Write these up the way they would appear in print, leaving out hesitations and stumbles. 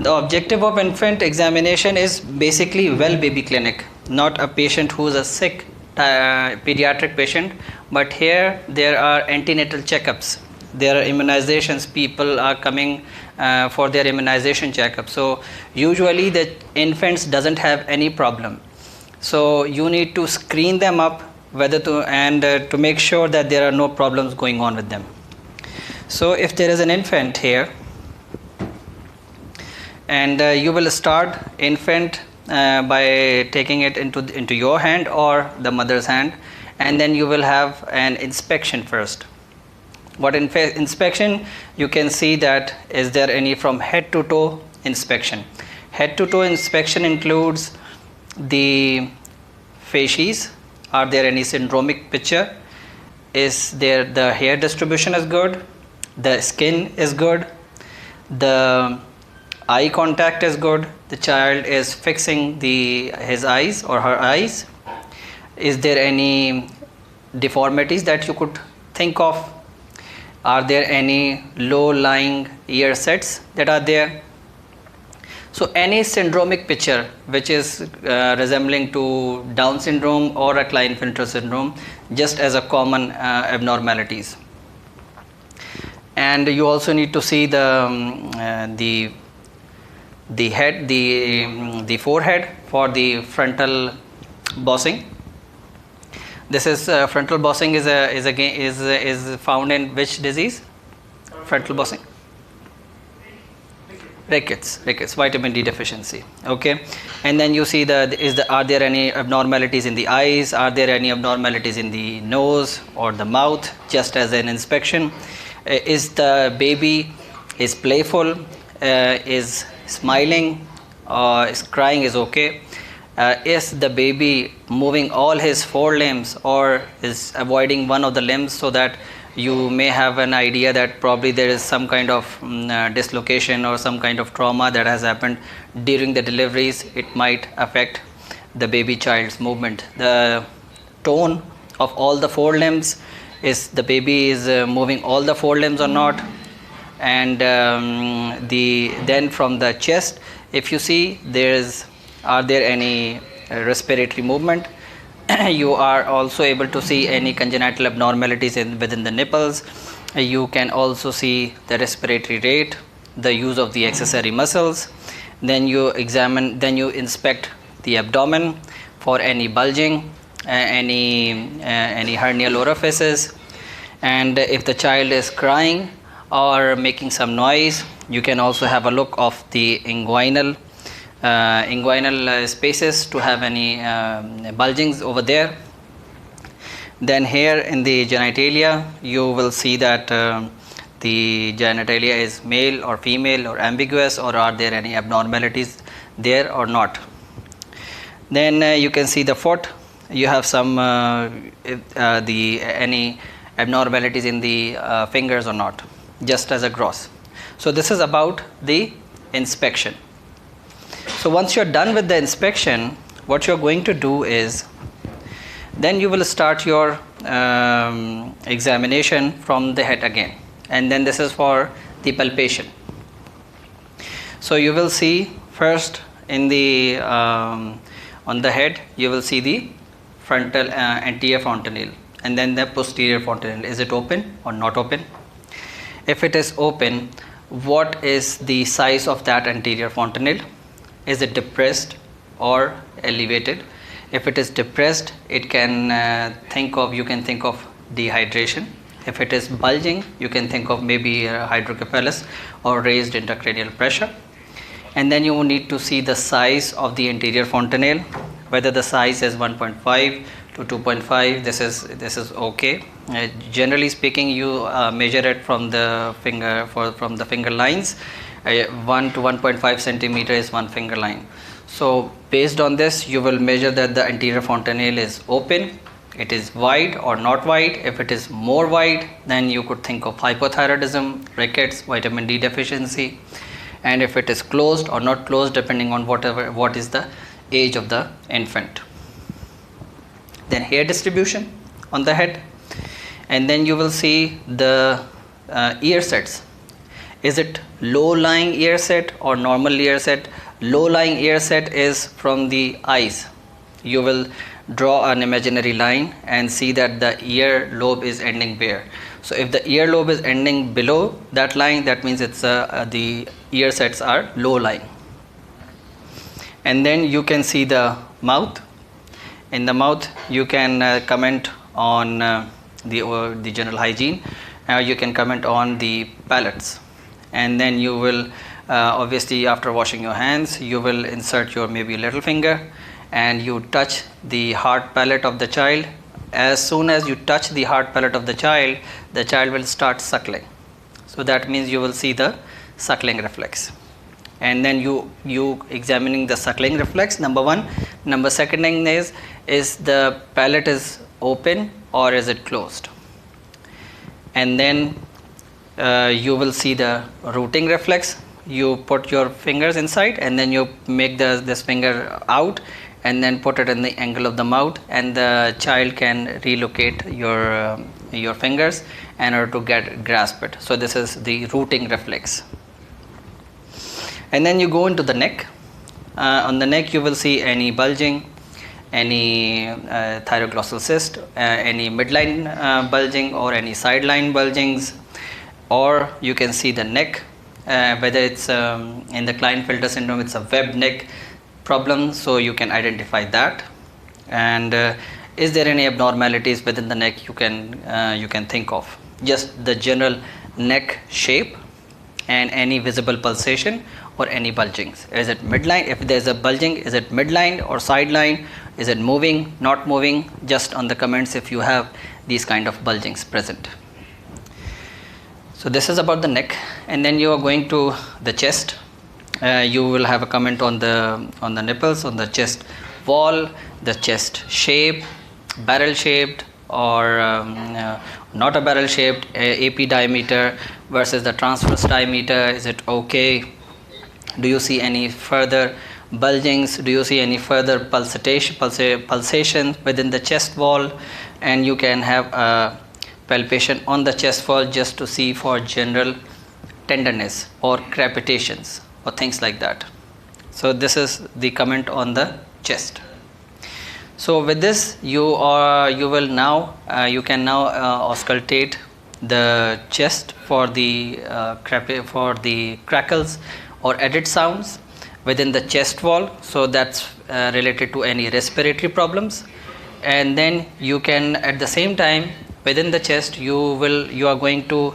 The objective of infant examination is basically well baby clinic, not a patient who is a sick pediatric patient, but here there are antenatal checkups, there are immunizations, people are coming for their immunization checkup. So usually the infants doesn't have any problem, so you need to screen them up whether to make sure that there are no problems going on with them. So if there is an infant here, and you will start infant by taking it into your hand or the mother's hand, and then you will have an inspection first. What inspection? You can see that is there any from head to toe inspection. Head to toe inspection includes the facies. Are there any syndromic picture? Is there the hair distribution is good? The skin is good? The eye contact is good? The child is fixing his eyes or her eyes? Is there any deformities that you could think of? Are there any low-lying ear sets that are there? So any syndromic picture which is resembling to Down syndrome or a Klinefelter syndrome, just as a common abnormalities. And you also need to see the head, the forehead for the frontal bossing. This is frontal bossing is found in which disease? Frontal bossing. Rickets, vitamin D deficiency. Okay, and then you see are there any abnormalities in the eyes? Are there any abnormalities in the nose or the mouth? Just as an inspection. Is the baby is playful? Is smiling? Is crying? Is okay? Is the baby moving all his four limbs or is avoiding one of the limbs, so that you may have an idea that probably there is some kind of dislocation or some kind of trauma that has happened during the deliveries. It might affect the baby child's movement. The tone of all the four limbs, is the baby is moving all the four limbs or not? And then from the chest, if you see are there any respiratory movement? You are also able to see any congenital abnormalities within the nipples. You can also see the respiratory rate, the use of the accessory muscles. Then you inspect the abdomen for any bulging, any hernial orifices. And if the child is crying or making some noise, you can also have a look of the inguinal spaces to have any bulgings over there. Then here in the genitalia, you will see that the genitalia is male or female or ambiguous, or are there any abnormalities there or not. Then you can see the foot. You have some any abnormalities in the fingers or not, just as a gross. So this is about the inspection. So once you're done with the inspection, what you're going to do is, then you will start your examination from the head again, and then this is for the palpation. So you will see first in the on the head, you will see the frontal anterior fontanelle, and then the posterior fontanelle. Is it open or not open? If it is open, what is the size of that anterior fontanelle? Is it depressed or elevated? If it is depressed, it can you can think of dehydration. If it is bulging, you can think of maybe hydrocephalus or raised intracranial pressure. And then you need to see the size of the anterior fontanelle, whether the size is 1.5 to 2.5. This is okay. Generally speaking, you measure it from the finger lines. 1 to 1.5 centimeter is one finger line. So based on this, you will measure that the anterior fontanelle is open, it is wide or not wide. If it is more wide, then you could think of hypothyroidism, rickets, vitamin D deficiency. And if it is closed or not closed, depending on what is the age of the infant. Then hair distribution on the head, and then you will see the ear sets. Is it low lying ear set or normal ear set? Low lying ear set is from the eyes. You will draw an imaginary line and see that the ear lobe is ending where. So if the ear lobe is ending below that line, that means it's the ear sets are low lying. And then you can see the mouth. In the mouth you can comment on the general hygiene. You can comment on the palates, and then you will obviously after washing your hands you will insert your maybe little finger and you touch the hard palate of the child. As soon as you touch the hard palate of the child will start suckling. So that means you will see the suckling reflex, and then you examining the suckling reflex, number one. Number second thing is the palate is open or is it closed, and then you will see the rooting reflex. You put your fingers inside and then you make this finger out and then put it in the angle of the mouth, and the child can relocate your fingers in order to grasp it. So this is the rooting reflex. And then you go into the neck. On the neck you will see any bulging, any thyroglossal cyst, any midline bulging or any sideline bulgings, or you can see the neck, whether it's in the Klinefelter syndrome it's a webbed neck problem, so you can identify that. And is there any abnormalities within the neck you can think of? Just the general neck shape and any visible pulsation or any bulgings. Is it midline? If there is a bulging, is it midline or sideline? Is it moving, not moving? Just on the comments if you have these kind of bulgings present. So this is about the neck, and then you are going to the chest. You will have a comment on the nipples, on the chest wall, the chest shape, barrel shaped or not a barrel shaped, AP diameter versus the transverse diameter. Is it okay? Do you see any further bulgings? Do you see any further pulsation within the chest wall? And you can have a palpation on the chest wall just to see for general tenderness or crepitations or things like that. So this is the comment on the chest. So with this you can now auscultate the chest for the crackles or edit sounds within the chest wall. So that's related to any respiratory problems. And then you can at the same time within the chest you are going to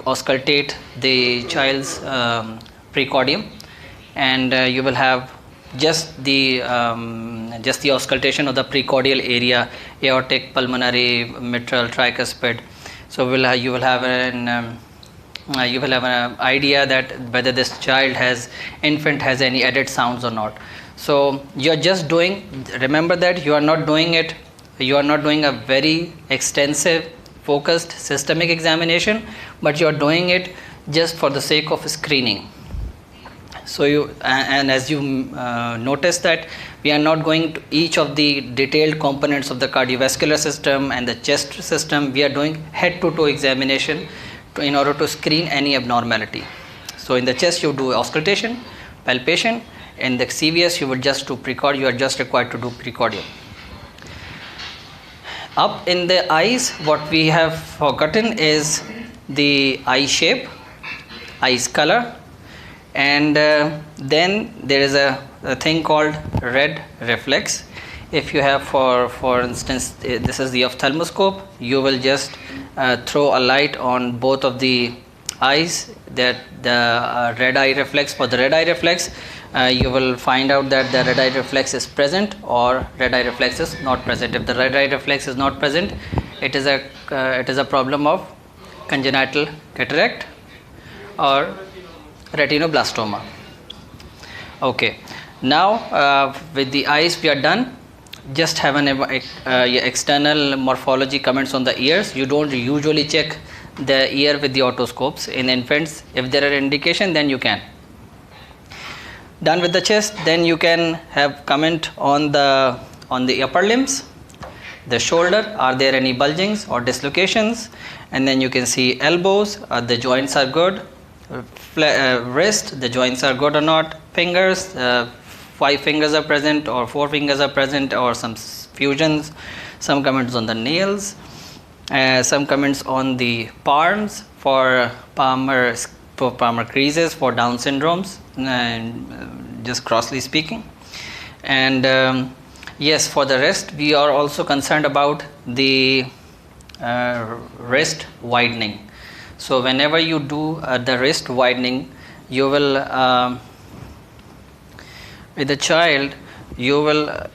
auscultate the child's precordium, and you will have just the auscultation of the precordial area, aortic, pulmonary, mitral, tricuspid. So you will have an idea that whether this infant has any added sounds or not. So you are just remember that you are not doing a very extensive focused systemic examination, but you are doing it just for the sake of screening. So as you notice that we are not going to each of the detailed components of the cardiovascular system and the chest system. We are doing head to toe examination in order to screen any abnormality. So in the chest you do auscultation, palpation. In the CVS you are just required to do precordium. Up in the eyes, what we have forgotten is the eye shape, eyes color, and then there is a thing called red reflex. If you have for instance this is the ophthalmoscope, you will just throw a light on both of the eyes, that the red eye reflex. For the red eye reflex you will find out that the red eye reflex is present or red eye reflex is not present. If the red eye reflex is not present, it is a problem of congenital cataract or retinoblastoma. Okay, now with the eyes we are done. Just have an external morphology comments on the ears. You don't usually check the ear with the otoscopes in infants. If there are indication, then you can. Done with the chest, then you can have comment on the upper limbs, the shoulder. Are there any bulgings or dislocations? And then you can see elbows, the joints are good. Wrist, the joints are good or not. Fingers, 5 fingers are present or 4 fingers are present, or some fusions. Some comments on the nails, some comments on the palms for palmar creases for Down syndromes, just crossly speaking. And yes, for the wrist, we are also concerned about the wrist widening. So whenever you do the wrist widening, you will with the child, you will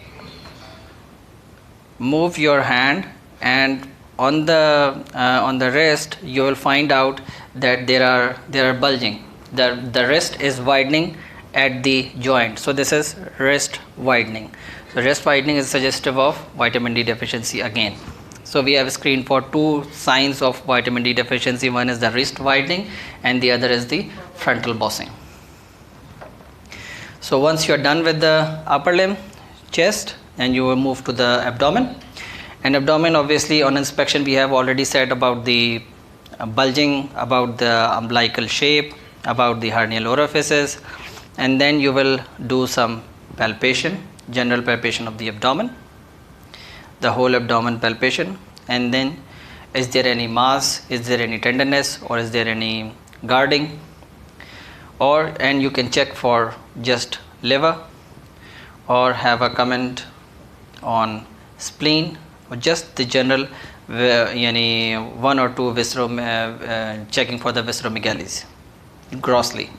move your hand, and on the wrist you will find out that there are bulging. The wrist is widening at the joint. So this is wrist widening. So wrist widening is suggestive of vitamin D deficiency again. So we have screened for 2 signs of vitamin D deficiency. One is the wrist widening and the other is the frontal bossing. So once you are done with the upper limb, chest, and you will move to the abdomen. And abdomen, obviously on inspection we have already said about the bulging, about the umbilical shape, about the hernial orifices, and then you will do some palpation, general palpation of the abdomen, the whole abdomen palpation. And then, is there any mass, is there any tenderness, or is there any guarding, and you can check for just liver, or have a comment on spleen, or just the general 1 or 2 checking for the visceromegalies grossly.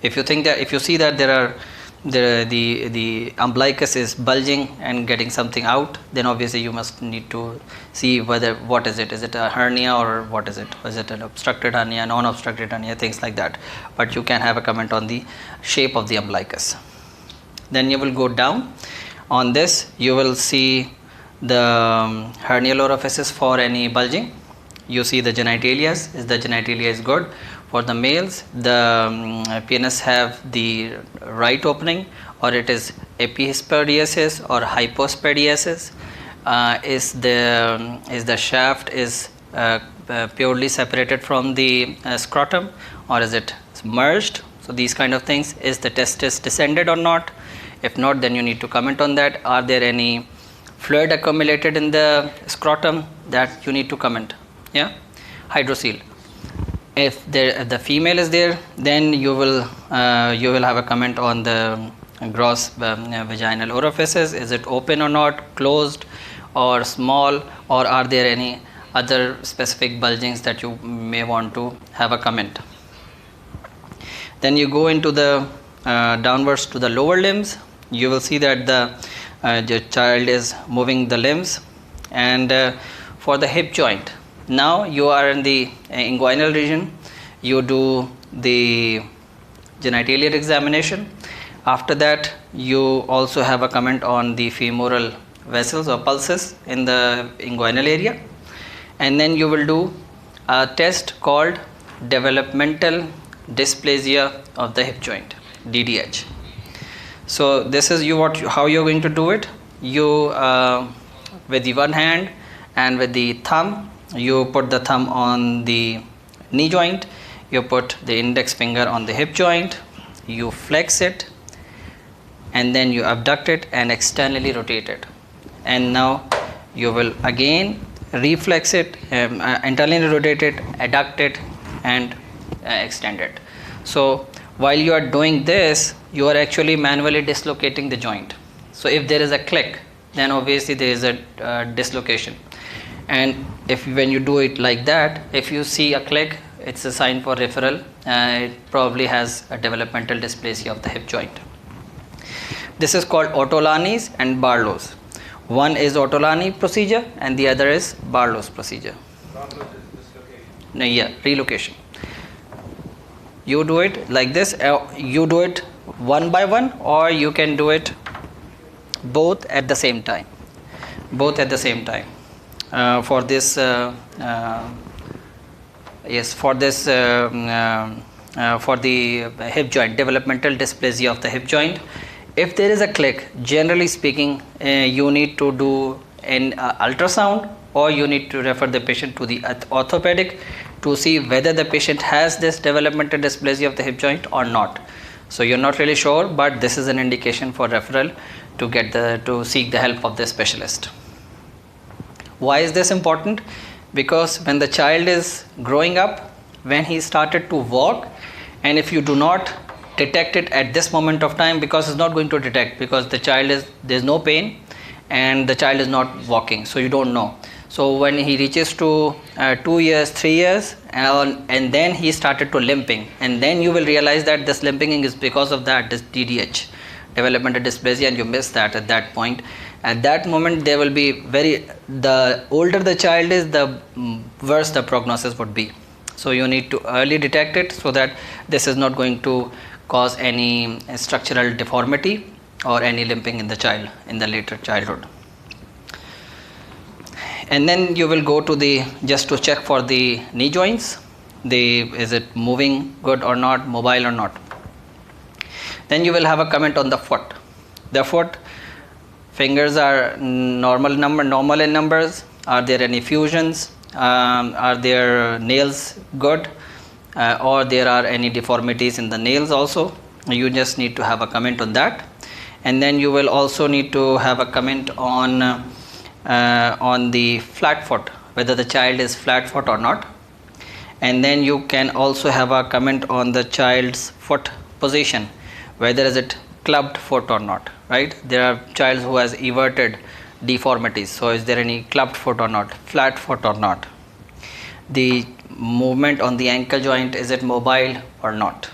If you think that, if you see that the umbilicus is bulging and getting something out, then obviously you must need to see what is it a hernia, or what is it an obstructed hernia, non-obstructed hernia, things like that. But you can have a comment on the shape of the umbilicus. Then you will go down. On this you will see the hernial orifices for any bulging. You see the genitalia, is the genitalia is good. For the males, the penis have the right opening, or it is epispadiasis or hypospadiasis. Is the shaft is purely separated from the scrotum, or is it merged? So these kind of things. Is the testis descended or not? If not, then you need to comment on that. Are there any fluid accumulated in the scrotum? That you need to comment. Yeah, hydrocele. If the female is there, then you will have a comment on the gross vaginal orifices. Is it open or not, closed or small, or are there any other specific bulgings that you may want to have a comment. Then you go into the downwards to the lower limbs. You will see that the child is moving the limbs. And for the hip joint, now you are in the inguinal region. You do the genitaliar examination. After that, you also have a comment on the femoral vessels or pulses in the inguinal area. And then you will do a test called developmental dysplasia of the hip joint, DDH. So this is how you're going to do it. You with the one hand and with the thumb, you put the thumb on the knee joint, you put the index finger on the hip joint, you flex it, and then you abduct it and externally rotate it. And now you will again reflex it, internally rotate it, adduct it, and extend it. So while you are doing this, you are actually manually dislocating the joint. So if there is a click, then obviously there is a dislocation. And when you do it like that, if you see a click, it's a sign for referral. It probably has a developmental dysplasia of the hip joint. This is called Ortolani's and Barlow's. One is Ortolani procedure and the other is Barlow's procedure. Barlow's is dislocation. No, yeah, relocation. You do it like this. You do it one by one, or you can do it both at the same time. Both at the same time. For this, yes, for this, for the hip joint, developmental dysplasia of the hip joint. If there is a click, generally speaking, you need to do an ultrasound or you need to refer the patient to the orthopedic to see whether the patient has this developmental dysplasia of the hip joint or not. So you're not really sure, but this is an indication for referral to seek the help of the specialist. Why is this important? Because when the child is growing up, when he started to walk, and if you do not detect it at this moment of time, because it's not going to detect, because there's no pain and the child is not walking, so you don't know. So when he reaches to 2 years, 3 years, and then he started to limping, and then you will realize that this limping is because of that, this DDH, developmental dysplasia, and you miss that at that point. At that moment, there will be the older the child is, the worse the prognosis would be. So you need to early detect it so that this is not going to cause any structural deformity or any limping in the child in the later childhood. And then you will go to just to check for the knee joints, is it moving good or not, mobile or not. Then you will have a comment on the foot. The foot fingers are normal in numbers. Are there any fusions? Are there nails good? Or there are any deformities in the nails also? You just need to have a comment on that. And then you will also need to have a comment on the flat foot, whether the child is flat foot or not. And then you can also have a comment on the child's foot position, whether is it clubbed foot or not, right? There are child who has everted deformities, so is there any clubbed foot or not, flat foot or not. The movement on the ankle joint, is it mobile or not.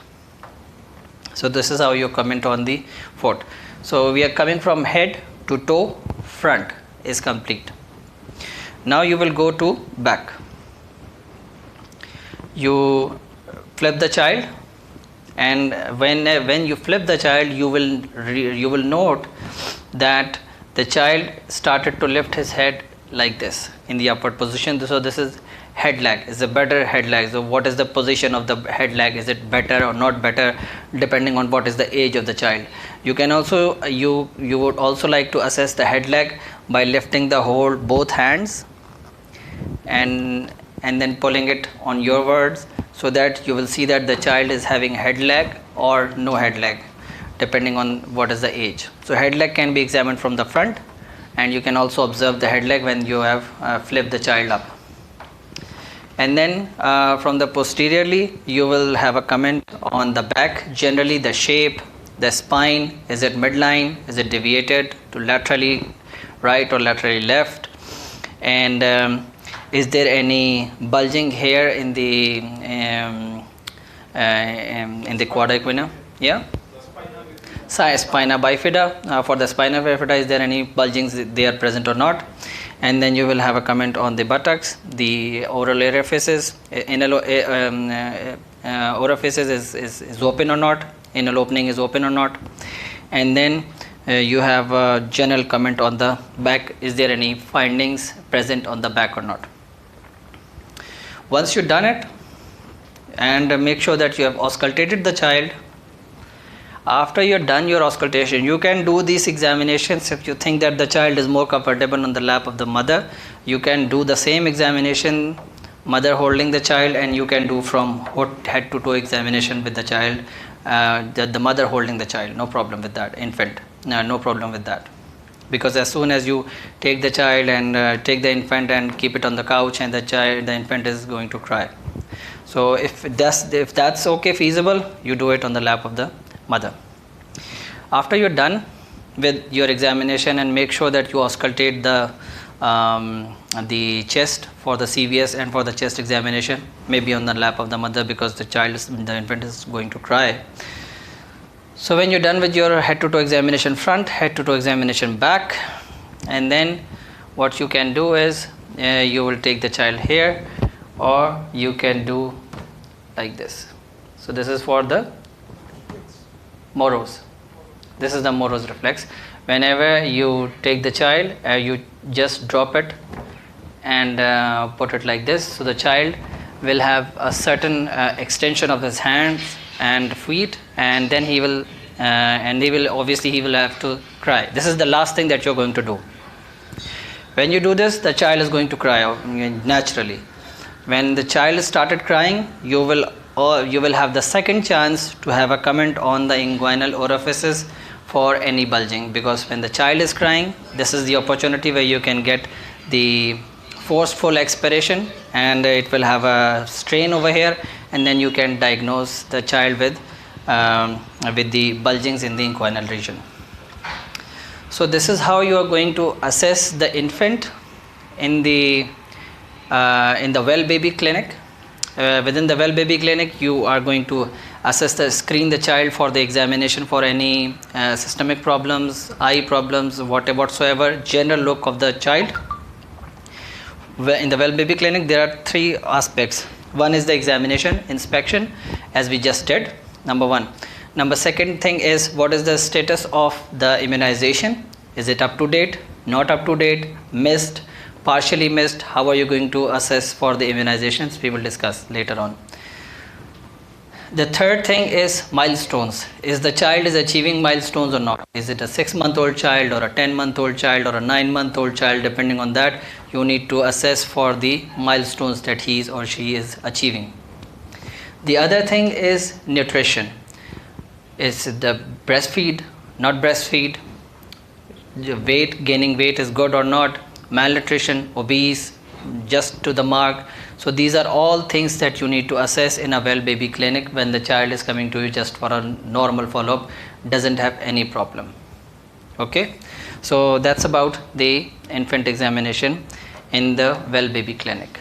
So this is how you comment on the foot. So we are coming from head to toe, front is complete. Now you will go to back. You flip the child, and when you flip the child, you will note that the child started to lift his head like this in the upward position. So this is head lag, is a better head lag. So what is the position of the head lag? Is it better or not better, depending on what is the age of the child. You can also you would also like to assess the head lag by lifting both hands and then pulling it on your words, so that you will see that the child is having head lag or no head lag, depending on what is the age. So head lag can be examined from the front, and you can also observe the head lag when you have flipped the child up. And then from the posteriorly, you will have a comment on the back, generally the shape, the spine, is it midline, is it deviated to laterally right or laterally left, and is there any bulging here in the quadricuina? Yeah. Spina bifida. For the spina bifida, is there any bulgings they are present or not? And then you will have a comment on the buttocks, the oral orifices, orifices is open or not, anal opening is open or not. And then you have a general comment on the back, is there any findings present on the back or not. Once you've done it, and make sure that you have auscultated the child. After you're done your auscultation, you can do these examinations. If you think that the child is more comfortable on the lap of the mother, you can do the same examination, mother holding the child, and you can do from head to toe examination with the child, the mother holding the child. No problem with that. Infant, no problem with that. Because as soon as you take the child and take the infant and keep it on the couch, and the infant is going to cry. So if that's okay, feasible, you do it on the lap of the mother. After you're done with your examination, and make sure that you auscultate the chest for the CVS and for the chest examination, maybe on the lap of the mother, because the infant is going to cry. So when you're done with your head to toe examination front, head to toe examination back, and then what you can do is you will take the child here, or you can do like this. So this is for the Moro's. This is the Moro's reflex. Whenever you take the child, you just drop it and put it like this. So the child will have a certain extension of his hands and feet, and then he will obviously he will have to cry. This is the last thing that you're going to do. When you do this, the child is going to cry out naturally. When the child started crying, you will have the second chance to have a comment on the inguinal orifices for any bulging, because when the child is crying, this is the opportunity where you can get the forceful expiration, and it will have a strain over here, and then you can diagnose the child with the bulgings in the inguinal region. So this is how you are going to assess the infant in the well baby clinic. Within the well baby clinic, you are going to screen the child for the examination for any systemic problems, eye problems, whatsoever, general look of the child. In the well baby clinic, there are three aspects. One is the examination, inspection, as we just did, number one. Number second thing is, what is the status of the immunization? Is it up to date, not up to date, missed, partially missed? How are you going to assess for the immunizations? We will discuss later on. The third thing is milestones. Is the child is achieving milestones or not? Is it a 6-month-old child or a 10-month-old child or a 9-month-old child? Depending on that, you need to assess for the milestones that he or she is achieving. The other thing is nutrition. Is the breastfeed, not breastfeed? The weight, gaining weight is good or not? Malnutrition, obese, just to the mark. So these are all things that you need to assess in a well baby clinic when the child is coming to you just for a normal follow-up, doesn't have any problem. Okay, so that's about the infant examination in the well baby clinic.